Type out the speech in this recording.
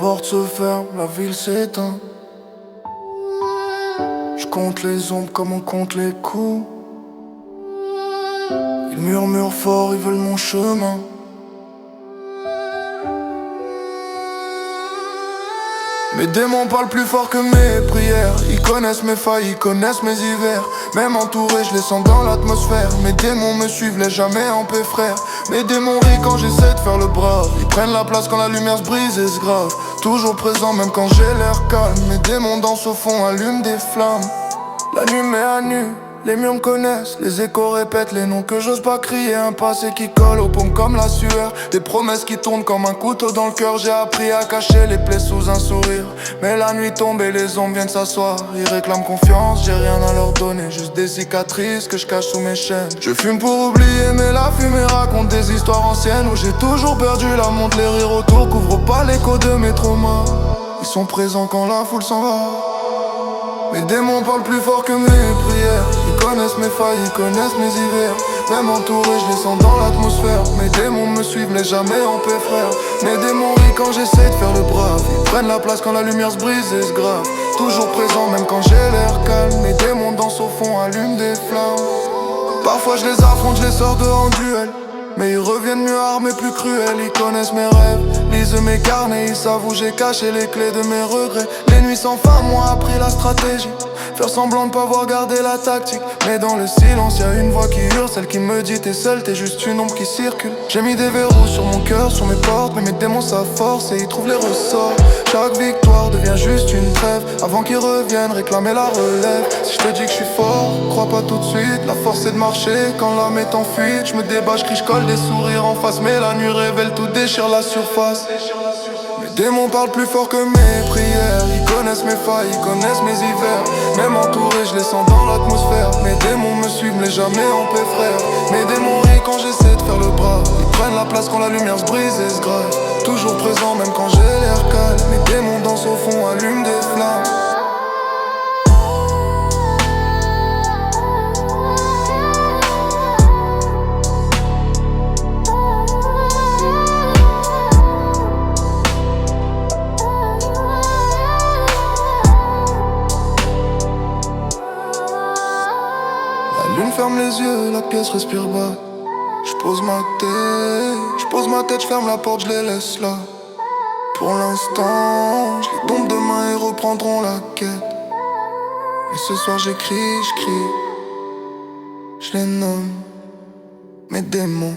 portes se ferment, la ville s'éteint. Je compte les ombres comme on compte les coups. Ils murmurent fort, ils veulent mon chemin. Mes démons parlent plus fort que mes prières. Ils connaissent mes failles, ils connaissent mes hivers. Même entouré, je les sens dans l'atmosphère. Mes démons me suivent, les jamais en paix, frère. Mes démons rient quand j'essaie de faire le brave. Ils prennent la place quand la lumière se brise et se grave. Toujours présent même quand j'ai l'air calme. Mes démons dansent au fond, allument des flammes. La nuit met à nu, les murs me connaissent. Les échos répètent les noms que j'ose pas crier. Un passé qui colle aux paumes comme la sueur. Des promesses qui tournent comme un couteau dans le cœur. J'ai appris à cacher les plaies sous un sourire. Mais la nuit tombe et les ombres viennent s'asseoir. Ils réclament confiance, j'ai rien à leur donner. Juste des cicatrices que je cache sous mes chaînes. Je fume pour oublier mais la fumée raconte des histoires anciennes. Où j'ai toujours perdu la montre, les rires autour couvrent pas l'écho de mes traumas. Ils sont présents quand la foule s'en va. Mes démons parlent plus fort que mes prières. Ils connaissent mes failles, ils connaissent mes hivers. Même entouré, je les sens dans l'atmosphère. Mes démons me suivent, les jamais en paix, frère. Mes démons rient quand j'essaie de faire le brave. Ils prennent la place quand la lumière se brise et se grave. Toujours présent même quand j'ai l'air calme. Mes démons dansent au fond, allument des flammes. Parfois je les affronte, je les sors dehors en duel. Mais ils reviennent mieux armés, plus cruels. Ils connaissent mes rêves, lisent mes carnets. Ils savent où j'ai caché les clés de mes regrets. Les nuits sans fin m'ont appris la stratégie. Faire semblant de pas voir garder la tactique. Mais dans le silence y'a une voix qui hurle. Celle qui me dit t'es seul, t'es juste une ombre qui circule. J'ai mis des verrous sur mon cœur, sur mes portes. Mais mes démons savent force et ils trouvent les ressorts. Chaque victoire devient juste une trêve. Avant qu'ils reviennent réclamer la relève. Si je te dis que je suis fort, crois pas tout de suite. La force c'est de marcher quand l'âme est en fuite. Je me débat, je crie, je colle des sourires en face. Mais la nuit révèle tout, déchire la surface. Mes démons parlent plus fort que mes prières. Ils connaissent mes failles, ils connaissent mes hivers. Même entouré, je les sens dans l'atmosphère. Mes démons me suivent, mais jamais en paix, frère. Mes démons rient quand j'essaie de faire le brave. Ils prennent la place quand la lumière se brise et se grave. Toujours présent même quand j'ai l'air calme. Mes démons dansent au fond, allument des flammes. La lune ferme les yeux, la pièce respire bas. J'pose ma tête, j'ferme la porte, je les laisse là. Pour l'instant, je les tombe demain et reprendront la quête. Et ce soir j'écris, j'crie, je les nomme mes démons.